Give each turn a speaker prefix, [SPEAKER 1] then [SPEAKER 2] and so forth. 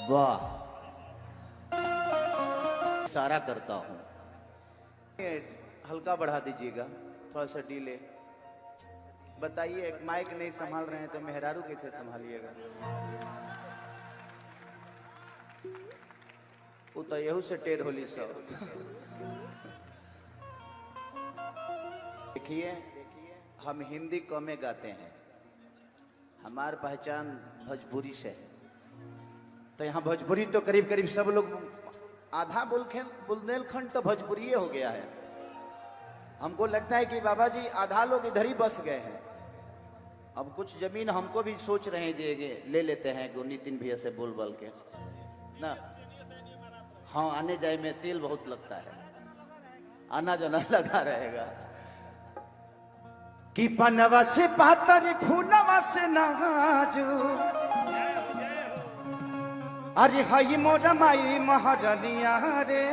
[SPEAKER 1] वाह, इशारा करता हूं, हल्का बढ़ा दीजिएगा, थोड़ा सा डीले। बताइए, एक माइक नहीं संभाल रहे हैं तो मेहरारू कैसे संभालिएगा? वो तो यहू से टेढ़ होली सब। देखिए, हम हिंदी कमे गाते हैं, हमार पहचान भोजपुरी से है। तो यहाँ भोजपुरी तो करीब करीब सब लोग आधा बुंदेलखंड तो भोजपुरी हो गया है। हमको लगता है कि बाबा जी आधा लोग इधर ही बस गए हैं। अब कुछ जमीन हमको भी सोच रहे हैं जे ले लेते हैं नितिन भैया से बोल बोल के ना। हाँ, आने जाए में तेल बहुत लगता है, आना जाना लगा रहेगा। कि पनवा से पातर फूलवा से नाजू, अरे हई मोर माई महारानिया रे।